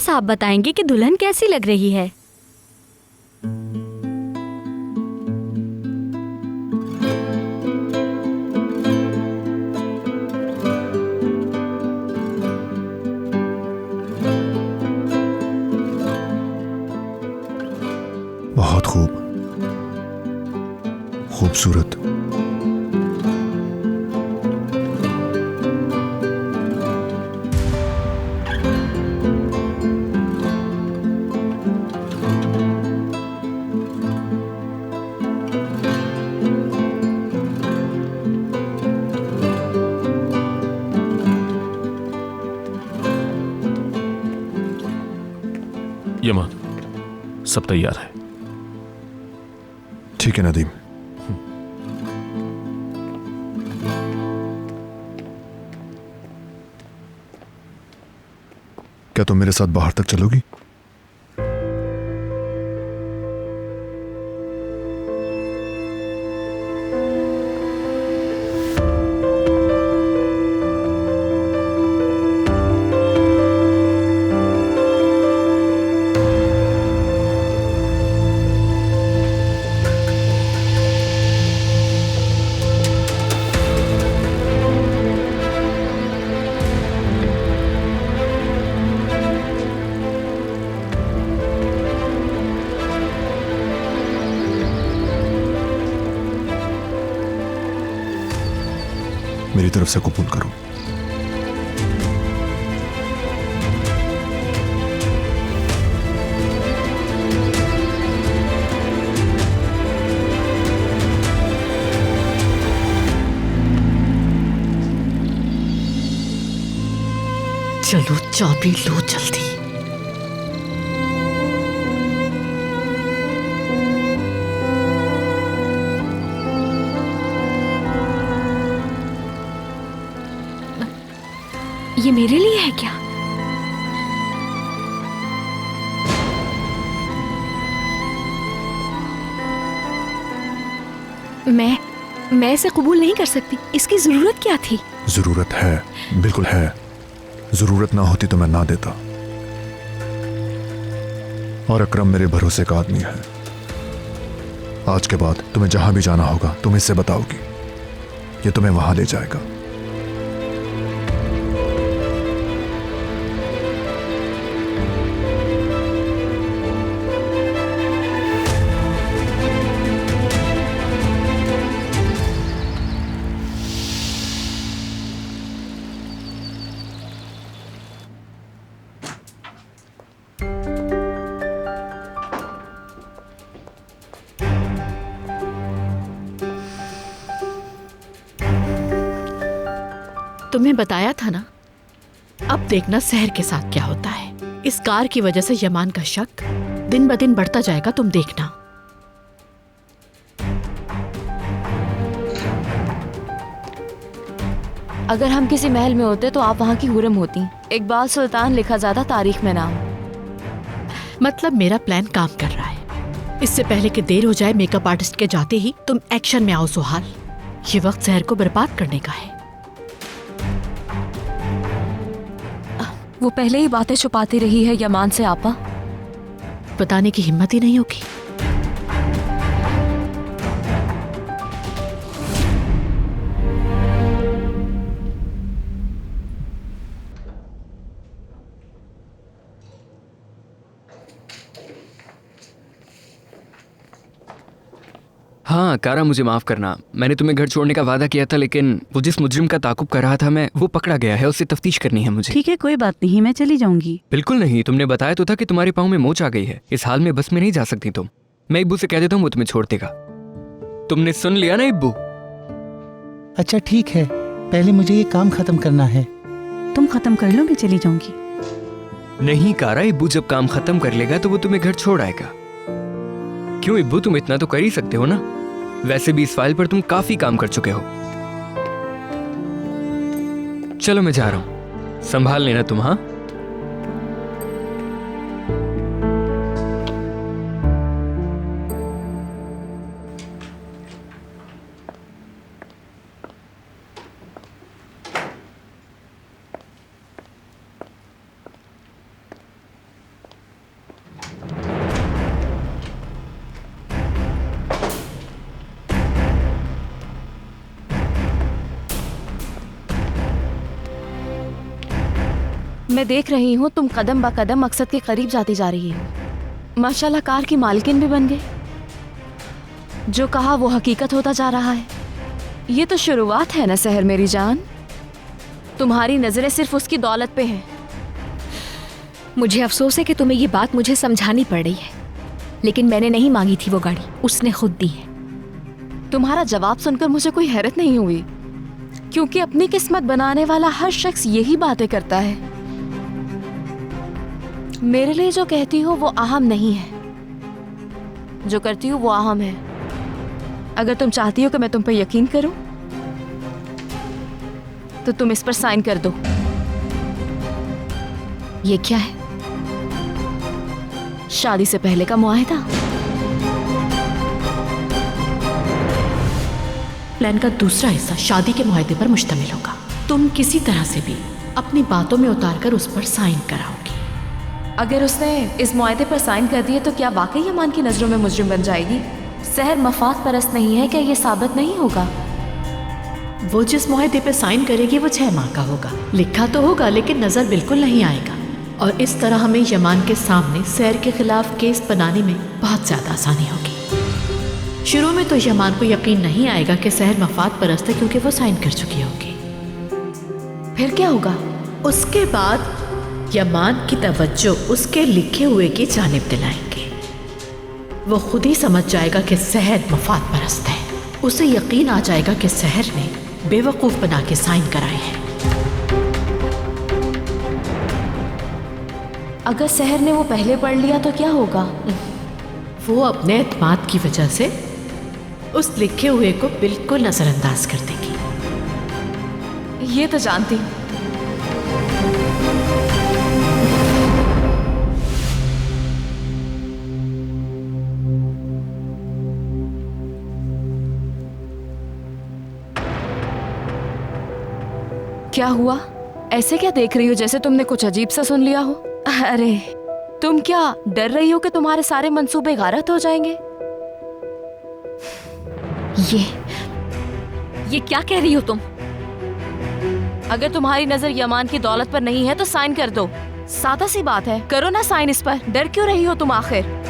साहब बताएंगे कि दुल्हन कैसी लग रही है। बहुत खूब, खूबसूरत। यमान, सब तैयार है। ठीक है नदीम। क्या तुम मेरे साथ बाहर तक चलोगी? मेरी तरफ से कबूल करो। चलो चाबी लो जल्दी। ये मेरे लिए है क्या? मैं इसे कबूल नहीं कर सकती। इसकी जरूरत क्या थी? जरूरत है, बिल्कुल है। जरूरत ना होती तो मैं ना देता। और अकरम मेरे भरोसे का आदमी है। आज के बाद तुम्हें जहां भी जाना होगा तुम इससे बताओगी, ये तुम्हें वहां ले जाएगा। तुम्हें बताया था ना, अब देखना सहर के साथ क्या होता है। इस कार की वजह से यमान का शक दिन ब दिन बढ़ता जाएगा, तुम देखना। अगर हम किसी महल में होते तो आप वहाँ की हुरम होती। इकबाल सुल्तान लिखा जाता तारीख में नाम। मतलब मेरा प्लान काम कर रहा है। इससे पहले कि देर हो जाए मेकअप आर्टिस्ट के जाते ही तुम एक्शन में आओ सुहाल। ये वक्त सहर को बर्बाद करने का है। वो पहले ही बातें छुपाती रही है यमान से आपा। बताने की हिम्मत ही नहीं होगी। हाँ कारा, मुझे माफ करना। मैंने तुम्हें घर छोड़ने का वादा किया था, लेकिन वो जिस मुजरिम का ताकुब कर रहा था मैं, वो पकड़ा गया है। उससे तफ्तीश करनी है मुझे। ठीक है, कोई बात नहीं, मैं चली जाऊंगी। बिल्कुल नहीं, तुमने बताया तो था कि तुम्हारे पाँव में मोच आ गई है। इस हाल में बस में नहीं जा सकती तुम। मैं इब्बू से कह देता हूँ, वो तुम्हें छोड़ देगा। तुमने सुन लिया ना इब्बू? अच्छा ठीक है, पहले मुझे ये काम खत्म करना है। तुम खत्म कर लो, मैं चली जाऊंगी। नहीं कारा, इब्बू जब काम खत्म कर लेगा तो वो तुम्हें घर छोड़ आएगा। क्यों इब्बू, तुम इतना तो कर ही सकते हो ना। वैसे भी इस फाइल पर तुम काफी काम कर चुके हो। चलो मैं जा रहा हूं, संभाल लेना तुम। हाँ मैं देख रही हूँ तुम कदम ब कदम मकसद के करीब जाती जा रही हो। माशाल्लाह कार की मालकिन भी बन गई। जो कहा वो हकीकत होता जा रहा है। ये तो शुरुआत है ना सहर मेरी जान। तुम्हारी नजरें सिर्फ उसकी दौलत पे हैं। मुझे अफसोस है कि तुम्हें ये बात मुझे समझानी पड़ रही है, लेकिन मैंने नहीं मांगी थी वो गाड़ी, उसने खुद दी है। तुम्हारा जवाब सुनकर मुझे कोई हैरत नहीं हुई, क्योंकि अपनी किस्मत बनाने वाला हर शख्स यही बातें करता है। मेरे लिए जो कहती हो वो अहम नहीं है, जो करती हूँ वो अहम है। अगर तुम चाहती हो कि मैं तुम पर यकीन करूं, तो तुम इस पर साइन कर दो। ये क्या है? शादी से पहले का मुआहिदा। प्लान का दूसरा हिस्सा शादी के मुआहदे पर मुश्तमिल होगा। तुम किसी तरह से भी अपनी बातों में उतारकर उस पर साइन कराओगी। अगर उसने इस मुआहदे पर साइन कर दिए तो क्या वाकई यमान की नजरों में मुजरिम बन जाएगी? सहर मफाद परस्त नहीं है, क्या ये साबित नहीं होगा? वो जिस मुआहदे पे साइन करेगी वो 6 माह का होगा। लिखा तो होगा लेकिन नजर बिल्कुल नहीं आएगा, और इस तरह हमें यमान के सामने सहर के खिलाफ केस बनाने में बहुत ज्यादा आसानी होगी। शुरू में तो यमान को यकीन नहीं आएगा कि सहर मफाद परस्त है, क्योंकि वो साइन कर चुकी होगी। फिर क्या होगा? उसके बाद यमान की तवज्जो उसके लिखे हुए की जानिब दिलाएंगे। वो खुद ही समझ जाएगा कि सहर मफाद परस्त है। उसे यकीन आ जाएगा कि सहर ने बेवकूफ बना के साइन कराए हैं। अगर सहर ने वो पहले पढ़ लिया तो क्या होगा? वो अपने एतमाद की वजह से उस लिखे हुए को बिल्कुल नजरअंदाज कर देगी। ये तो जानती हूँ। क्या हुआ? ऐसे क्या देख रही हो जैसे तुमने कुछ अजीब सा सुन लिया हो? अरे तुम क्या डर रही हो कि तुम्हारे सारे मंसूबे गारत हो जाएंगे? ये क्या कह रही हो तुम? अगर तुम्हारी नजर यमान की दौलत पर नहीं है तो साइन कर दो। सादा सी बात है, करो ना साइन इस पर। डर क्यों रही हो तुम आखिर?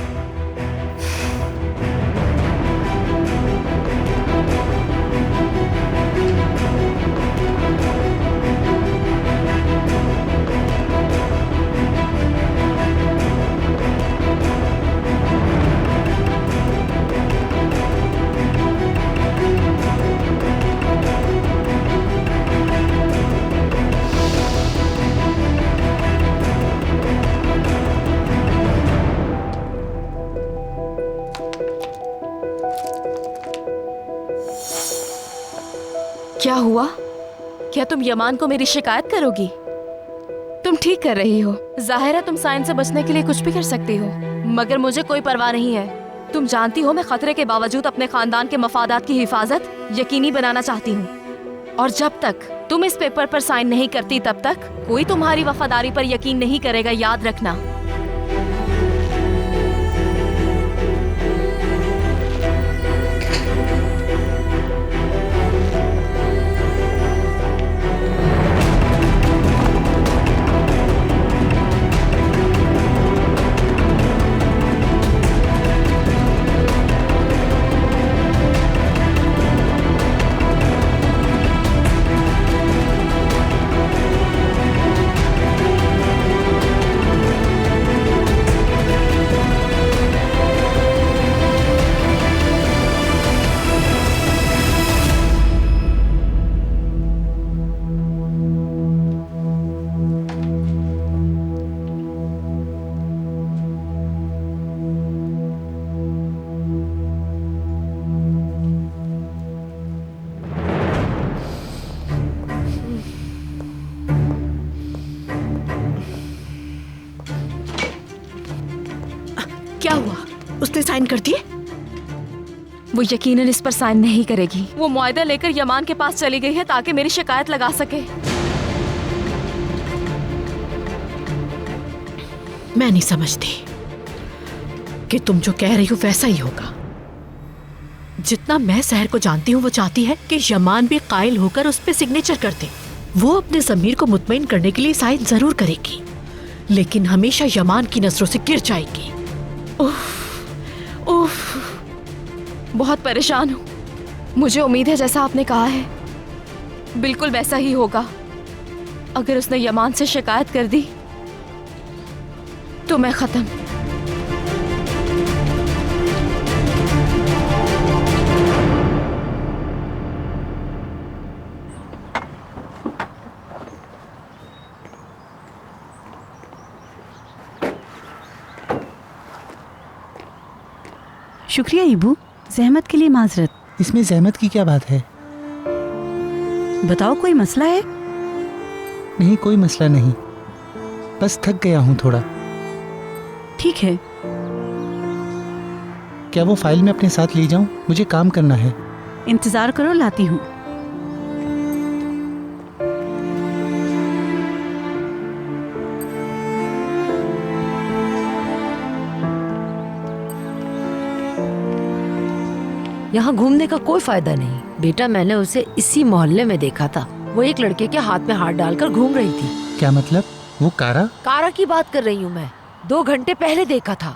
क्या हुआ? क्या तुम यमान को मेरी शिकायत करोगी? तुम ठीक कर रही हो। जाहिर है तुम साइन से बचने के लिए कुछ भी कर सकती हो, मगर मुझे कोई परवाह नहीं है। तुम जानती हो मैं खतरे के बावजूद अपने खानदान के मफादात की हिफाजत यकीनी बनाना चाहती हूँ, और जब तक तुम इस पेपर पर साइन नहीं करती तब तक कोई तुम्हारी वफादारी पर यकीन नहीं करेगा, याद रखना। क्या हुआ? उसने साइन कर दिए? वो यकीनन इस पर साइन नहीं करेगी। वो मुआहदा लेकर यमान के पास चली गई है ताकि मेरी शिकायत लगा सके। मैं नहीं समझती कि तुम जो कह रही हो वैसा ही होगा। जितना मैं सहर को जानती हूँ वो चाहती है कि यमान भी कायल होकर उस पे सिग्नेचर कर दे। वो अपने ज़मीर को मुतमईन करने के लिए साइन जरूर करेगी, लेकिन हमेशा यमान की नजरों से गिर जाएगी। उफ, बहुत परेशान हूँ। मुझे उम्मीद है जैसा आपने कहा है बिल्कुल वैसा ही होगा। अगर उसने यमान से शिकायत कर दी तो मैं खत्म। शुक्रिया ईबू, जहमत के लिए माजरत। इसमें जहमत की क्या बात है? बताओ, कोई मसला है? नहीं, कोई मसला नहीं, बस थक गया हूँ थोड़ा। ठीक है। क्या वो फाइल मैं अपने साथ ले जाऊँ? मुझे काम करना है। इंतजार करो, लाती हूँ। यहाँ घूमने का कोई फायदा नहीं बेटा। मैंने उसे इसी मोहल्ले में देखा था। वो एक लड़के के हाथ में हाथ डालकर घूम रही थी। क्या मतलब? वो कारा? कारा की बात कर रही हूँ मैं। 2 घंटे पहले देखा था।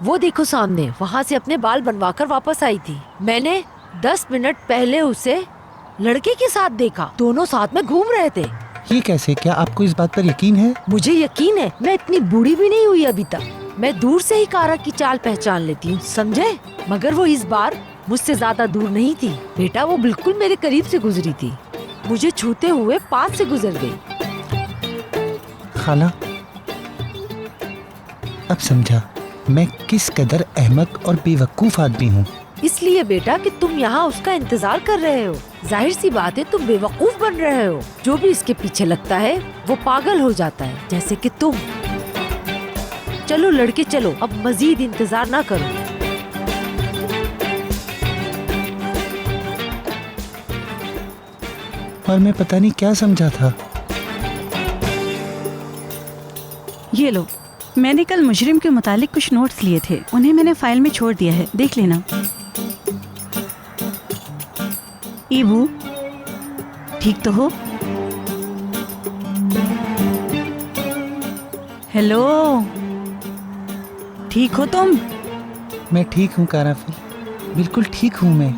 वो देखो सामने, वहाँ से अपने बाल बनवाकर वापस आई थी। मैंने 10 मिनट पहले उसे लड़के के साथ देखा। दोनों साथ में घूम रहे थे। ये कैसे? क्या आपको इस बात पर यकीन है? मुझे यकीन है। मैं इतनी बूढ़ी भी नहीं हुई अभी तक। मैं दूर से ही कारा की चाल पहचान लेती हूँ, समझे? मगर वो इस बार मुझसे ज्यादा दूर नहीं थी बेटा। वो बिल्कुल मेरे करीब से गुजरी थी। मुझे छूते हुए पास से गुजर गई। खाला, अब समझा मैं किस कदर अहमक और बेवकूफ आदमी हूँ। इसलिए बेटा कि तुम यहाँ उसका इंतजार कर रहे हो। जाहिर सी बात है तुम बेवकूफ बन रहे हो। जो भी इसके पीछे लगता है वो पागल हो जाता है, जैसे कि तुम। चलो लड़के चलो, अब मजीद इंतजार ना करो। और मैं पता नहीं क्या समझा था। ये लो, मैंने कल मुजरिम के मुतालिक कुछ नोट्स लिए थे, उन्हें मैंने फाइल में छोड़ दिया है, देख लेना। ईबू, ठीक तो हो? हेलो, ठीक हो तुम? मैं ठीक हूँ काराफिल, बिल्कुल ठीक हूँ मैं।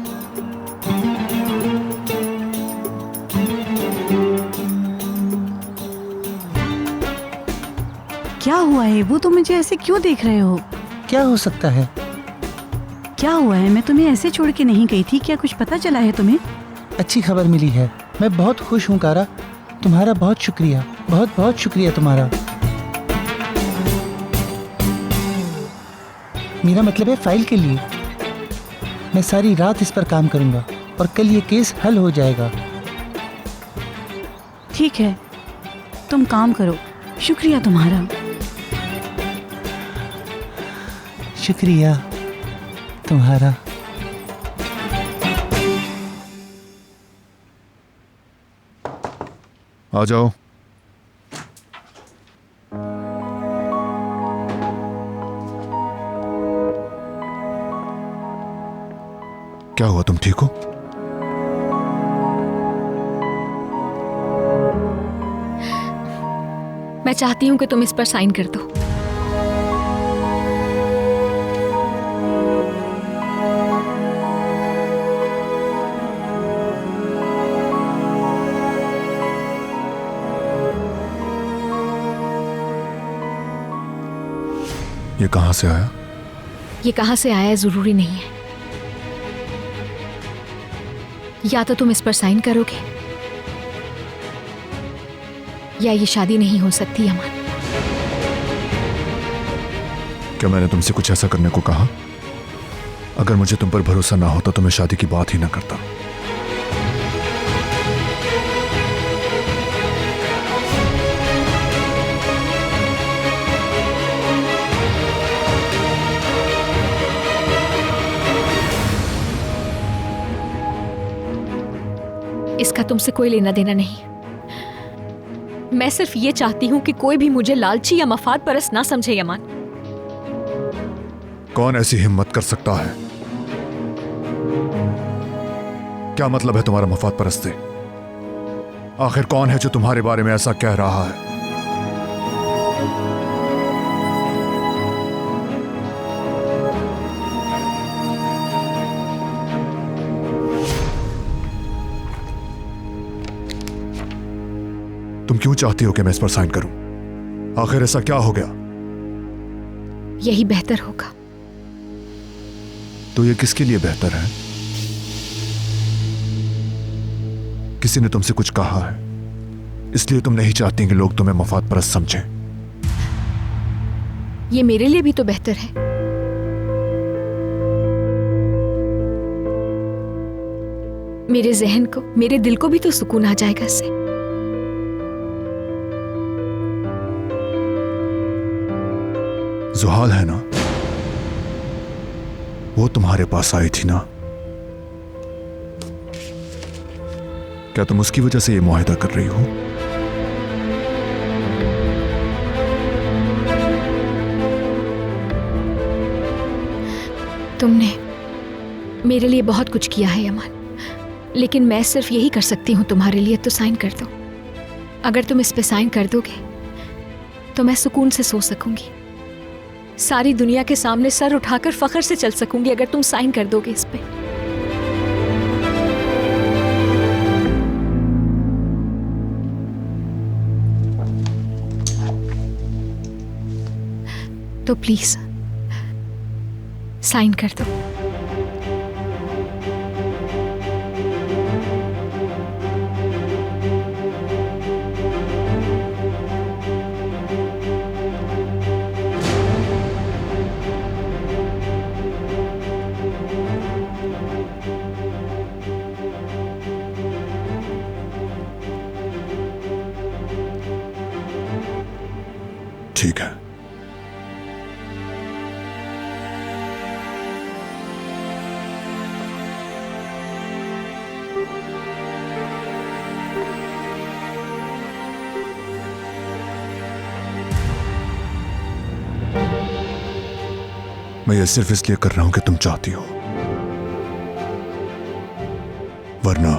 क्या हुआ है ईबू, तुम मुझे ऐसे क्यों देख रहे हो? क्या हो सकता है? क्या हुआ है? मैं तुम्हें ऐसे छोड़ के नहीं गई थी। क्या कुछ पता चला है तुम्हें? अच्छी खबर मिली है। मैं बहुत खुश हूँ कारा। तुम्हारा बहुत शुक्रिया, बहुत बहुत शुक्रिया तुम्हारा। मेरा मतलब है फाइल के लिए। मैं सारी रात इस पर काम करूँगा और कल ये केस हल हो जाएगा। ठीक है, तुम काम करो। शुक्रिया तुम्हारा। शुक्रिया तुम्हारा। आ जाओ। क्या हुआ, तुम ठीक हो? मैं चाहती हूँ कि तुम इस पर साइन कर दो। ये कहाँ से आया? ये कहाँ से आया जरूरी नहीं है। या तो तुम इस पर साइन करोगे या ये शादी नहीं हो सकती यमान। क्या मैंने तुमसे कुछ ऐसा करने को कहा? अगर मुझे तुम पर भरोसा ना होता तो मैं शादी की बात ही ना करता। इसका तुमसे कोई लेना देना नहीं। मैं सिर्फ ये चाहती हूं कि कोई भी मुझे लालची या मफाद परस्त ना समझे यमान। कौन ऐसी हिम्मत कर सकता है? क्या मतलब है तुम्हारा मफाद परस्त से? आखिर कौन है जो तुम्हारे बारे में ऐसा कह रहा है? तुम क्यों चाहती हो कि मैं इस पर साइन करूं? आखिर ऐसा क्या हो गया? यही बेहतर होगा। तो ये किसके लिए बेहतर है? किसी ने तुमसे कुछ कहा है, इसलिए तुम नहीं चाहती कि लोग तुम्हें मफाद परस्त समझें। ये मेरे लिए भी तो बेहतर है। मेरे जहन को, मेरे दिल को भी तो सुकून आ जाएगा इससे। जुहाल है ना, वो तुम्हारे पास आई थी ना? क्या तुम उसकी वजह से ये मुआहिदा कर रही हो? तुमने मेरे लिए बहुत कुछ किया है यमान, लेकिन मैं सिर्फ यही कर सकती हूँ तुम्हारे लिए, तो साइन कर दो। अगर तुम इस पे साइन कर दोगे तो मैं सुकून से सो सकूंगी, सारी दुनिया के सामने सर उठाकर फख्र से चल सकूंगी अगर तुम साइन कर दोगे इस पे। तो प्लीज साइन कर दो। ठीक है। मैं ये सिर्फ इसलिए कर रहा हूं कि तुम चाहती हो, वरना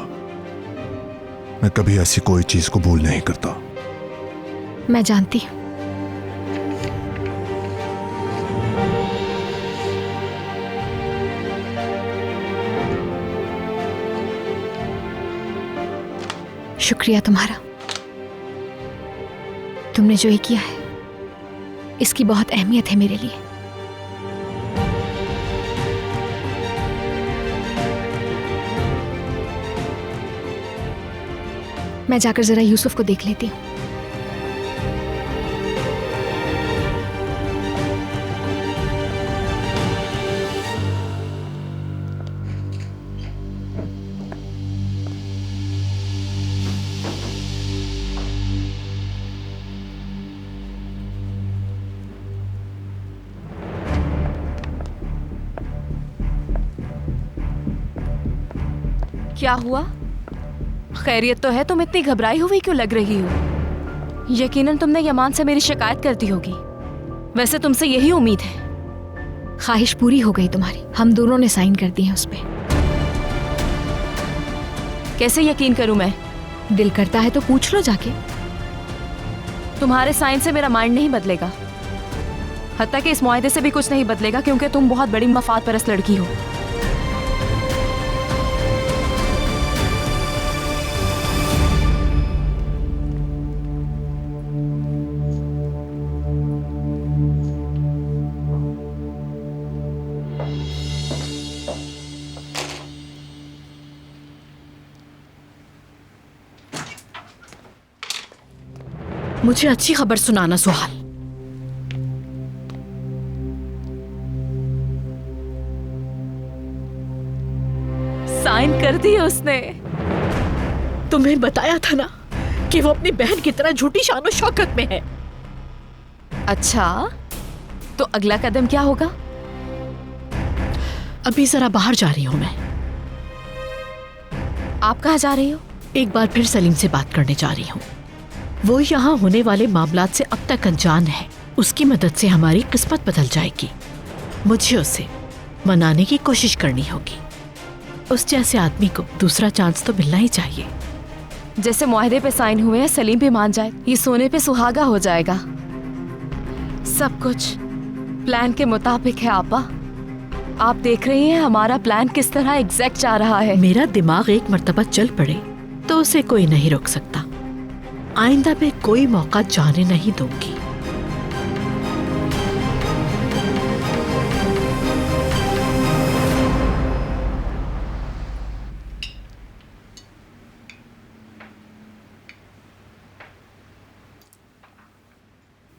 मैं कभी ऐसी कोई चीज कबूल नहीं करता। मैं जानती हूं। शुक्रिया तुम्हारा। तुमने जो ये किया है इसकी बहुत अहमियत है मेरे लिए। मैं जाकर जरा यूसुफ को देख लेती हूँ। क्या हुआ? खैरियत तो है? तुम इतनी घबराई हुई क्यों लग रही हो? यकीनन तुमने यमान से मेरी शिकायत कर दी होगी। वैसे तुमसे यही उम्मीद है। ख्वाहिश पूरी हो गई तुम्हारी, हम दोनों ने साइन कर दिए उस पे। कैसे यकीन करूं मैं? दिल करता है तो पूछ लो जाके। तुम्हारे साइन से मेरा माइंड नहीं बदलेगा, हत्ता कि इस मुआहदे से भी कुछ नहीं बदलेगा, क्योंकि तुम बहुत बड़ी मफाद परस्त लड़की हो। मुझे अच्छी खबर सुनाना सुहाल। साइन कर दिए उसने। तुम्हें बताया था ना कि वो अपनी बहन की तरह झूठी शान और शौकत में है। अच्छा, तो अगला कदम क्या होगा? अभी जरा बाहर जा रही हूं मैं। आप कहाँ जा रही हो? एक बार फिर सलीम से बात करने जा रही हूँ। वो यहाँ होने वाले मामलात से अब तक अनजान है। उसकी मदद से हमारी किस्मत बदल जाएगी। मुझे उसे मनाने की कोशिश करनी होगी। उस जैसे आदमी को दूसरा चांस तो मिलना ही चाहिए। जैसे मुआहदे पे साइन हुए हैं सलीम भी मान जाए, ये सोने पे सुहागा हो जाएगा। सब कुछ प्लान के मुताबिक है आपा। आप देख रही हैं हमारा प्लान किस तरह एग्जैक्ट जा रहा है। मेरा दिमाग एक मर्तबा चल पड़े तो उसे कोई नहीं रोक सकता। आइंदा मैं कोई मौका जाने नहीं दूंगी।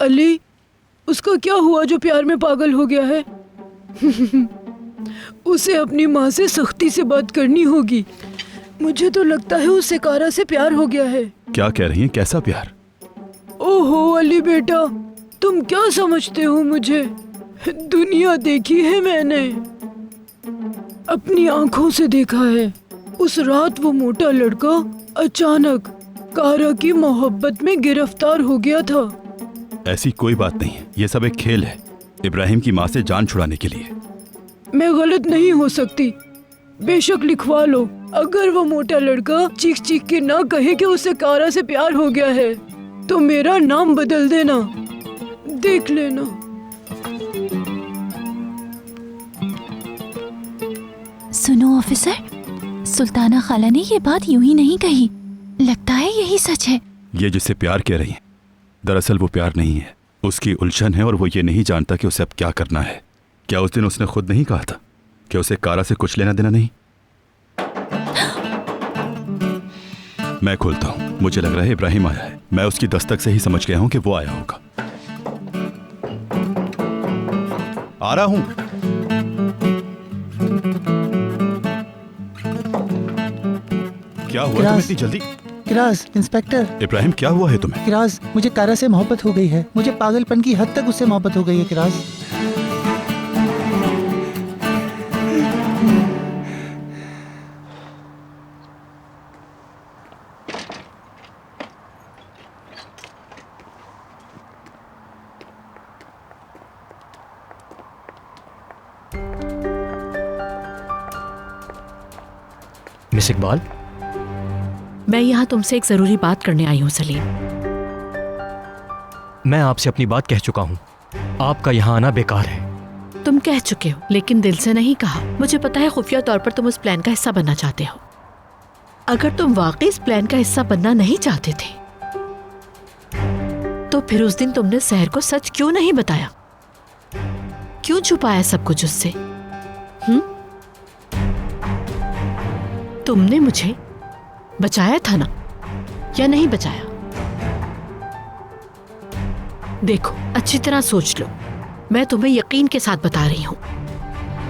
अली, उसका क्या हुआ जो प्यार में पागल हो गया है? उसे अपनी माँ से सख्ती से बात करनी होगी। मुझे तो लगता है उसे कारा से प्यार हो गया है। क्या कह रही हैं? कैसा प्यार? ओहो अली बेटा, तुम क्या समझते हो मुझे? दुनिया देखी है मैंने, अपनी आंखों से देखा है। उस रात वो मोटा लड़का अचानक कारा की मोहब्बत में गिरफ्तार हो गया था। ऐसी कोई बात नहीं है, ये सब एक खेल है इब्राहिम की माँ से जान छुड़ाने के लिए। मैं गलत नहीं हो सकती, बेशक लिखवा लो। अगर वो मोटा लड़का चीख चीख के ना कहे कि उसे कारा से प्यार हो गया है तो मेरा नाम बदल देना, देख लेना। सुनो ऑफिसर, सुल्ताना खाला ने ये बात यूं ही नहीं कही। लगता है यही सच है। ये जिसे प्यार कह रही हैं, दरअसल वो प्यार नहीं है, उसकी उलझन है और वो ये नहीं जानता कि उसे अब क्या करना है। क्या उस दिन उसने खुद नहीं कहा था कि उसे कारा से कुछ लेना देना नहीं? मैं खोलता हूँ, मुझे लग रहा है इब्राहिम आया है। मैं उसकी दस्तक से ही समझ गया हूँ कि वो आया होगा। आ रहा हूँ। क्या हुआ तुम्हें इतनी जल्दी? किराज, इंस्पेक्टर। इब्राहिम, क्या हुआ है तुम्हें? किराज, मुझे कारा से मोहब्बत हो गई है। मुझे पागलपन की हद तक उससे मोहब्बत हो गई है किराज। मिस इकबाल, मैं यहाँ तुमसे एक जरूरी बात करने आई हूँ सलीम। मैं आपसे अपनी बात कह चुका हूँ, आपका यहाँ आना बेकार है। तुम कह चुके हो लेकिन दिल से नहीं कहा। मुझे पता है खुफिया तौर पर तुम उस प्लान का हिस्सा बनना चाहते हो। अगर तुम वाकई इस प्लान का हिस्सा बनना नहीं चाहते थे तो फिर उस दिन तुमने सहर को सच क्यों नहीं बताया? क्यों छुपाया सब कुछ उससे? तुमने मुझे बचाया था ना, या नहीं बचाया? देखो, अच्छी तरह सोच लो। मैं तुम्हें यकीन के साथ बता रही हूं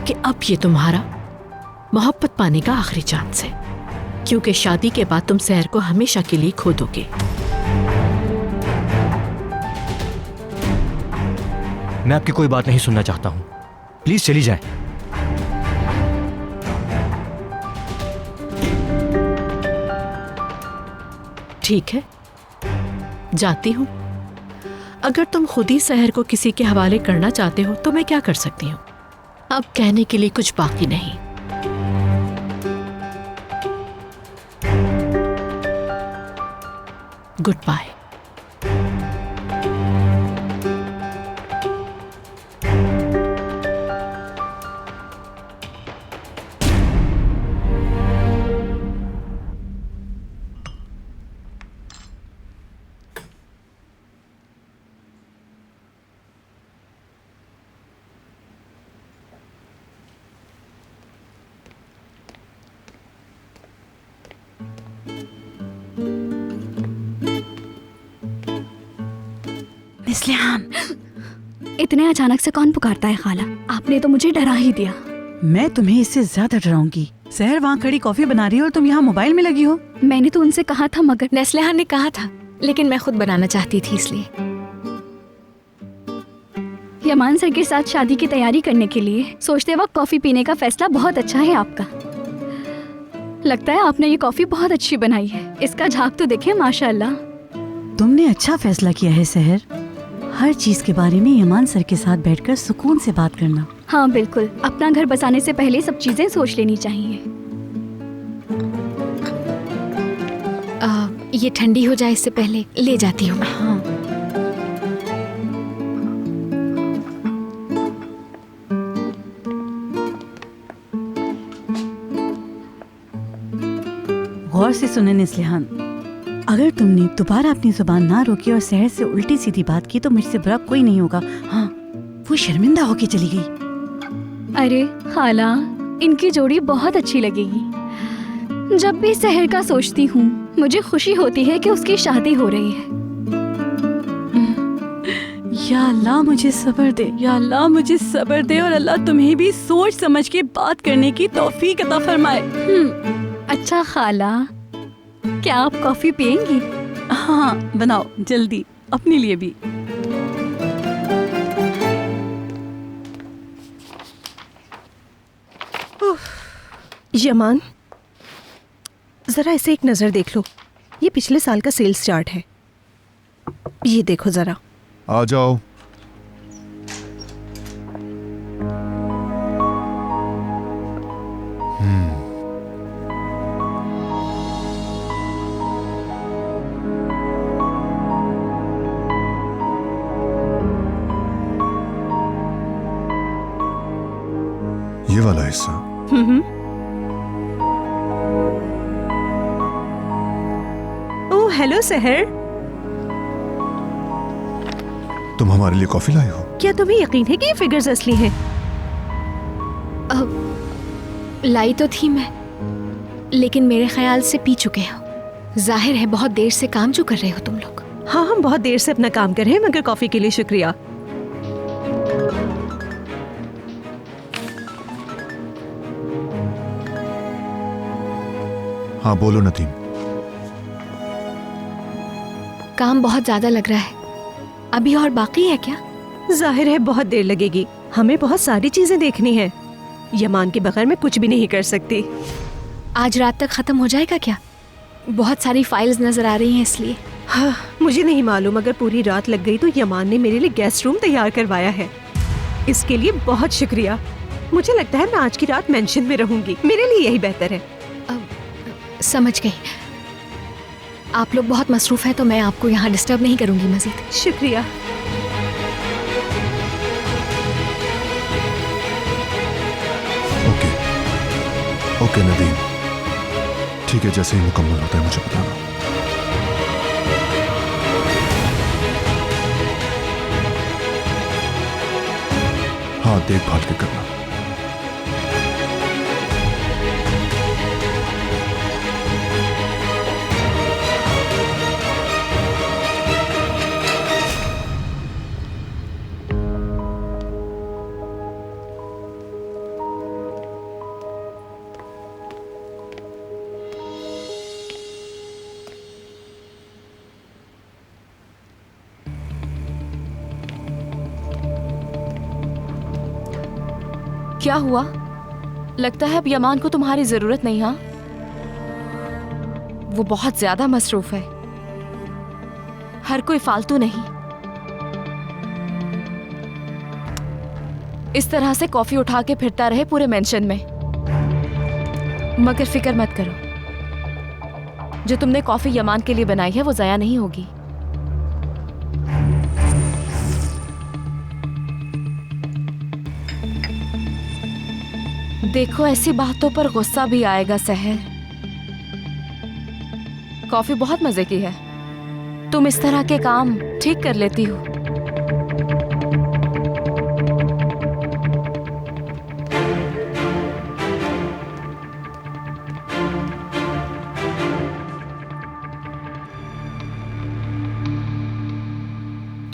कि अब ये तुम्हारा मोहब्बत पाने का आखिरी चांस है, क्योंकि शादी के बाद तुम सहर को हमेशा के लिए खो दोगे। मैं आपकी कोई बात नहीं सुनना चाहता हूँ, प्लीज चली जाएं। ठीक है, जाती हूँ। अगर तुम खुद ही सहर को किसी के हवाले करना चाहते हो तो मैं क्या कर सकती हूँ? अब कहने के लिए कुछ बाकी नहीं। Good bye. निस्लिहान, इतने अचानक से कौन पुकारता है खाला? आपने तो मुझे डरा ही दिया। मैं तुम्हें इससे ज्यादा डराऊंगी। सहर वहाँ खड़ी कॉफी बना रही हो और तुम यहाँ मोबाइल में लगी हो। मैंने तो उनसे कहा था मगर नेस्लिहान ने कहा था, लेकिन मैं खुद बनाना चाहती थी इसलिए। यमान सर के साथ शादी की तैयारी करने के लिए सोचते वक्त कॉफी पीने का फैसला बहुत अच्छा है आपका। लगता है आपने ये कॉफी बहुत अच्छी बनाई है। इसका झाग तो देखें, माशाल्लाह। तुमने अच्छा फैसला किया है सहर। हर चीज के बारे में यमान सर के साथ बैठकर सुकून से बात करना। हाँ बिल्कुल, अपना घर बसाने से पहले सब चीजें सोच लेनी चाहिए। ये ठंडी हो जाए इससे पहले ले जाती हूँ मैं। हाँ। गौर से सुने निस्लिहान, अगर तुमने दोबारा अपनी जुबान ना रोकी और सहर से उल्टी सीधी बात की तो मुझसे बुरा कोई नहीं होगा। हाँ, वो शर्मिंदा होके चली गई। अरे खाला, इनकी जोड़ी बहुत अच्छी लगेगी। जब भी सहर का सोचती हूँ मुझे खुशी होती है कि उसकी शादी हो रही है। या अल्लाह मुझे सब्र दे, या अल्लाह मुझे सब्र दे, और अल्लाह तुम्हें भी सोच समझ के बात करने की तौफीक अता फरमाए। अच्छा खाला, क्या आप कॉफी पियेंगी? हाँ, बनाओ जल्दी, अपने लिए भी। यमान, जरा इसे एक नजर देख लो। ये पिछले साल का सेल्स चार्ट है। ये देखो जरा। आ जाओ। ये वाला हिस्सा। ओह हेलो सहर, तुम हमारे लिए कॉफी लाई हो? क्या तुम्हें यकीन है कि ये फिगर्स असली हैं? लाई तो थी मैं, लेकिन मेरे ख्याल से पी चुके हो। जाहिर है बहुत देर से काम जो कर रहे हो तुम लोग। हाँ, हम बहुत देर से अपना काम कर रहे हैं, मगर कॉफी के लिए शुक्रिया। हाँ बोलो नदीम। काम बहुत ज्यादा लग रहा है, अभी और बाकी है क्या? जाहिर है बहुत देर लगेगी, हमें बहुत सारी चीजें देखनी है। यमान के बगैर मैं कुछ भी नहीं कर सकती। आज रात तक खत्म हो जाएगा क्या? बहुत सारी फाइल्स नजर आ रही हैं इसलिए। हाँ, मुझे नहीं मालूम, अगर पूरी रात लग गई तो यमान ने मेरे लिए गेस्ट रूम तैयार करवाया है। इसके लिए बहुत शुक्रिया। मुझे लगता है मैं आज की रात मेंशन में रहूंगी, मेरे लिए यही बेहतर है। समझ गई। आप लोग बहुत मसरूफ हैं तो मैं आपको यहाँ डिस्टर्ब नहीं करूंगी मजीद। शुक्रिया। ओके ओके नदीम, ठीक है, जैसे ही मुकम्मल होता है मुझे बताना। हाँ, देखभाल के करना। क्या हुआ? लगता है अब यमान को तुम्हारी जरूरत नहीं। हाँ, वो बहुत ज्यादा मसरूफ है, हर कोई फालतू नहीं। इस तरह से कॉफी उठा के फिरता रहे पूरे मेंशन में। मगर फिक्र मत करो, जो तुमने कॉफी यमान के लिए बनाई है वो जाया नहीं होगी। देखो, ऐसी बातों पर गुस्सा भी आएगा सहर। कॉफी बहुत मजे की है, तुम इस तरह के काम ठीक कर लेती हो।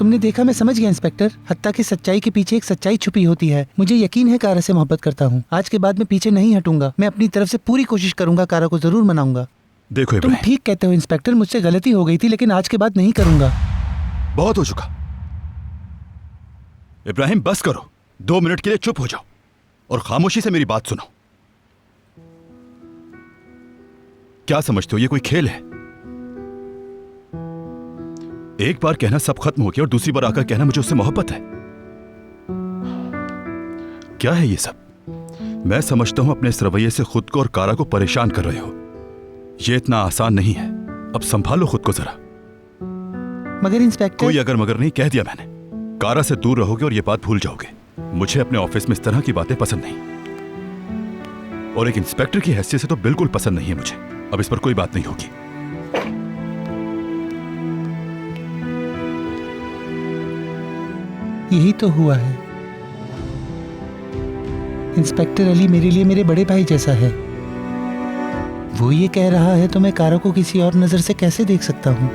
तुमने देखा, मैं समझ गया इंस्पेक्टर। हत्ता कि सच्चाई के पीछे एक सच्चाई छुपी होती है। मुझे यकीन है कारा से मोहब्बत करता हूँ। आज के बाद मैं पीछे नहीं हटूंगा। मैं अपनी तरफ से पूरी कोशिश करूंगा, कारा को जरूर मनाऊंगा। देखो तुम ठीक कहते हो इंस्पेक्टर, मुझसे गलती हो गई थी, लेकिन आज के बाद नहीं करूंगा। बहुत हो चुका। इब्राहिम बस करो, 2 मिनट के लिए चुप हो जाओ और खामोशी से मेरी बात सुनो। क्या समझते हो ये कोई खेल है? एक बार कहना सब खत्म हो गया और दूसरी बार आकर कहना मुझे उससे मोहब्बत है। क्या है ये सब? मैं समझता हूं अपने इस रवैये से खुद को और कारा को परेशान कर रहे हो। ये इतना आसान नहीं है। अब संभालो खुद को जरा। मगर इंस्पेक्टर, कोई अगर मगर नहीं, कह दिया मैंने। कारा से दूर रहोगे और ये बात भूल जाओगे। मुझे अपने ऑफिस में इस तरह की बातें पसंद नहीं, और एक इंस्पेक्टर की हैसियत से तो बिल्कुल पसंद नहीं है मुझे। अब इस पर कोई बात नहीं होगी। यही तो हुआ है। इंस्पेक्टर अली मेरे लिए मेरे बड़े भाई जैसा है। वो ये कह रहा है तो मैं कारा को किसी और नजर से कैसे देख सकता हूं?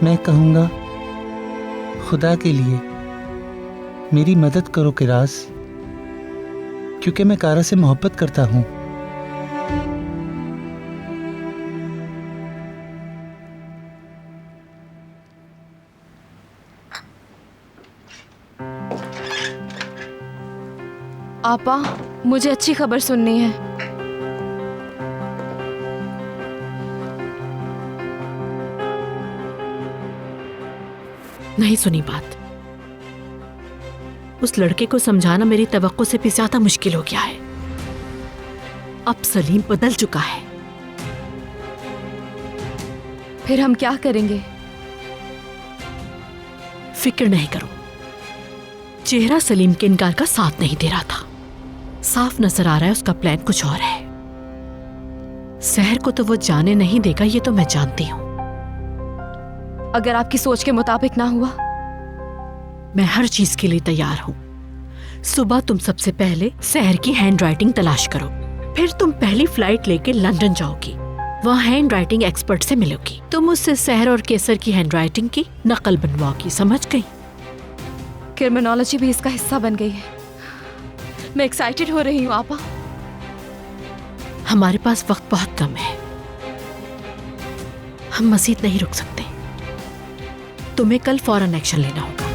मैं कहूंगा, खुदा के लिए मेरी मदद करो किरास, क्योंकि मैं कारा से मोहब्बत करता हूं। आपा, मुझे अच्छी खबर सुननी है। नहीं सुनी बात। उस लड़के को समझाना मेरी तवक्को से भी ज्यादा मुश्किल हो गया है। अब सलीम बदल चुका है। फिर हम क्या करेंगे? फिक्र नहीं करो। चेहरा सलीम के इनकार का साथ नहीं दे रहा था। साफ नजर आ रहा है उसका प्लान कुछ और है। सहर को तो वो जाने नहीं देगा, ये तो मैं जानती हूं। अगर आपकी सोच के मुताबिक ना हुआ? मैं हर चीज के लिए तैयार हूं। सुबह तुम सबसे पहले सहर की हैंड राइटिंग तलाश करो, फिर तुम पहली फ्लाइट लेके लंदन जाओगी। वहाँ हैंड राइटिंग एक्सपर्ट से मिलोगी। तुम उससे सहर और केसर की हैंड राइटिंग की नकल बनवाओगी, समझ गई? क्रिमिनोलॉजी भी इसका हिस्सा बन गई है। मैं एक्साइटेड हो रही हूँ आपा। हमारे पास वक्त बहुत कम है, हम मजीद नहीं रुक सकते। तुम्हें कल फौरन एक्शन लेना होगा।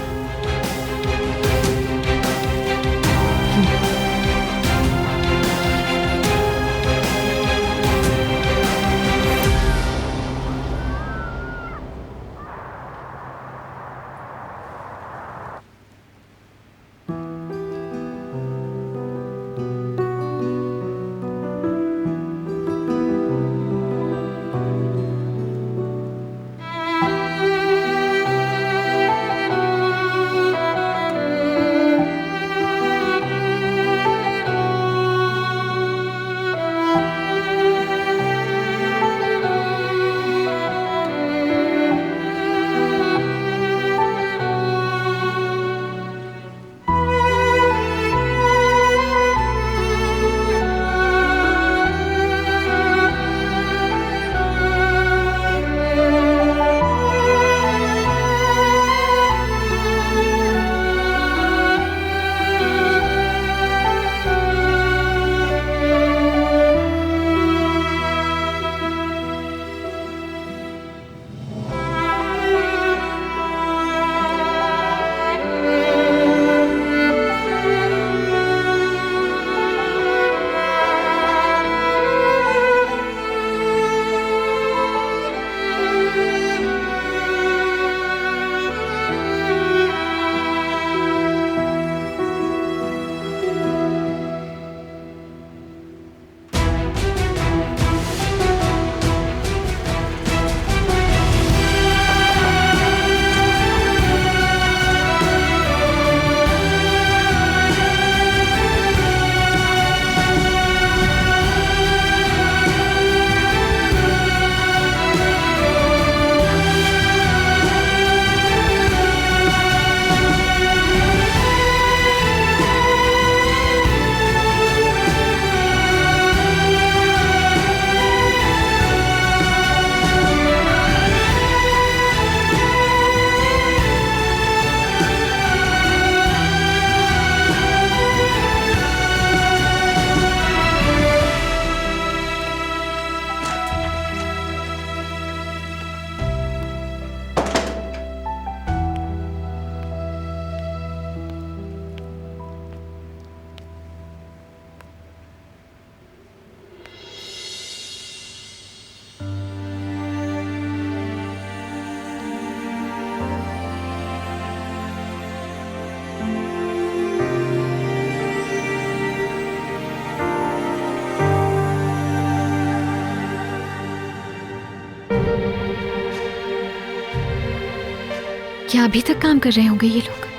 क्या अभी तक काम कर रहे होंगे ये लोग?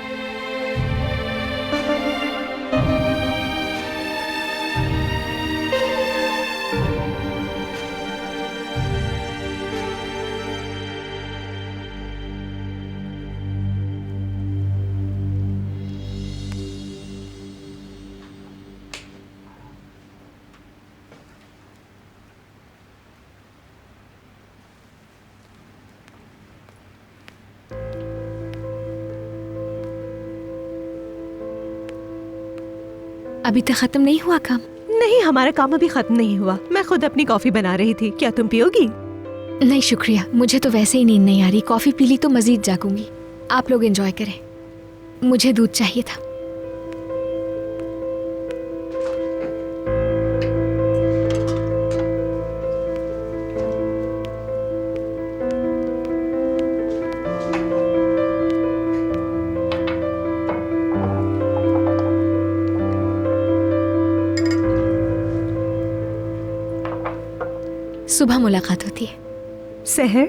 अभी तक खत्म नहीं हुआ काम? नहीं, हमारा काम अभी खत्म नहीं हुआ। मैं खुद अपनी कॉफी बना रही थी। क्या तुम पियोगी? नहीं शुक्रिया, मुझे तो वैसे ही नींद नहीं आ रही। कॉफी पी ली तो मजीद जागूंगी। आप लोग एंजॉय करें, मुझे दूध चाहिए था। सुबह मुलाकात होती है। सहर,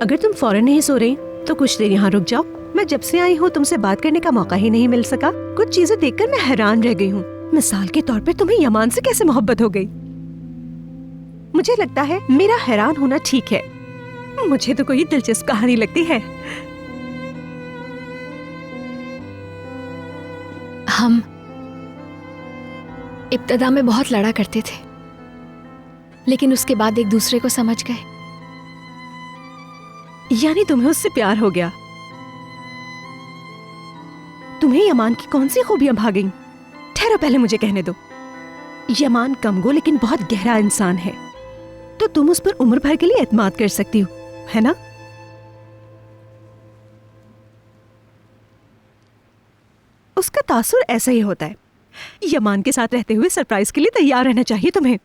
अगर तुम फौरन नहीं सो रही तो कुछ देर यहाँ रुक जाओ। मैं जब से आई हूँ तुमसे बात करने का मौका ही नहीं मिल सका। कुछ चीजें देखकर मैं हैरान रह गई हूँ। मिसाल के तौर पे तुम्हें यमान से कैसे मोहब्बत हो गई? मुझे लगता है मेरा हैरान होना ठीक है। मुझे तो कोई दिलचस्प कहानी लगती है। हम इब्तदा में बहुत लड़ा करते थे, लेकिन उसके बाद एक दूसरे को समझ गए। यानी तुम्हें उससे प्यार हो गया? तुम्हें यमान की कौन सी खूबियां भा गईं? ठहरो, पहले मुझे कहने दो। यमान कमगो लेकिन बहुत गहरा इंसान है, तो तुम उस पर उम्र भर के लिए एतमाद कर सकती हो, है ना? उसका तासुर ऐसा ही होता है। यमान के साथ रहते हुए सरप्राइज के लिए तैयार रहना चाहिए तुम्हें।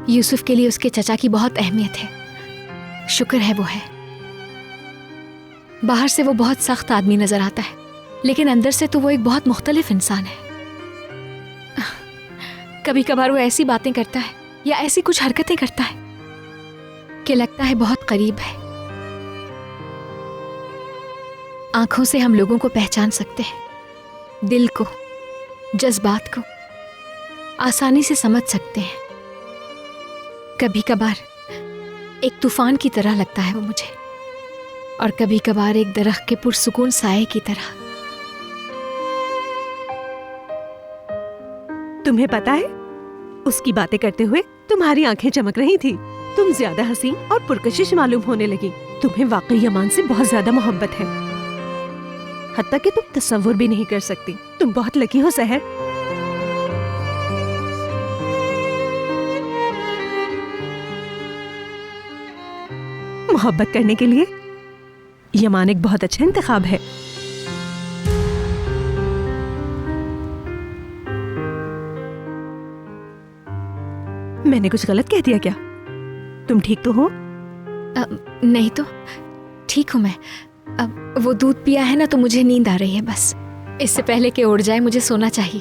यूसुफ के लिए उसके चचा की बहुत अहमियत है। शुक्र है वो है। बाहर से वो बहुत सख्त आदमी नजर आता है, लेकिन अंदर से तो वो एक बहुत मुख्तलिफ इंसान है। कभी कभार वो ऐसी बातें करता है या ऐसी कुछ हरकतें करता है कि लगता है बहुत करीब है। आंखों से हम लोगों को पहचान सकते हैं, दिल को, जज्बात को आसानी से समझ सकते हैं। कभी कभार एक तूफान की तरह लगता है वो मुझे, और कभी कभार एक दरख्त के पुरसुकून साये की तरह। तुम्हें पता है, उसकी बातें करते हुए तुम्हारी आंखें चमक रही थी। तुम ज्यादा हसीन और पुरकशिश मालूम होने लगी। तुम्हें वाकई यमान से बहुत ज्यादा मोहब्बत है, हत्ता कि तुम तसव्वुर भी नहीं कर सकती। तुम बहुत लकी हो सहर। मोहब्बत करने के लिए यमान एक बहुत अच्छा इंतखाब है। मैंने कुछ गलत कह दिया क्या? तुम ठीक तो हो? नहीं तो ठीक हूं मैं। अब वो दूध पिया है ना, तो मुझे नींद आ रही है। बस इससे पहले कि उड़ जाए मुझे सोना चाहिए।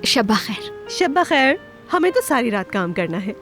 शब्बा खैर। शब्बा खैर। हमें तो सारी रात काम करना है।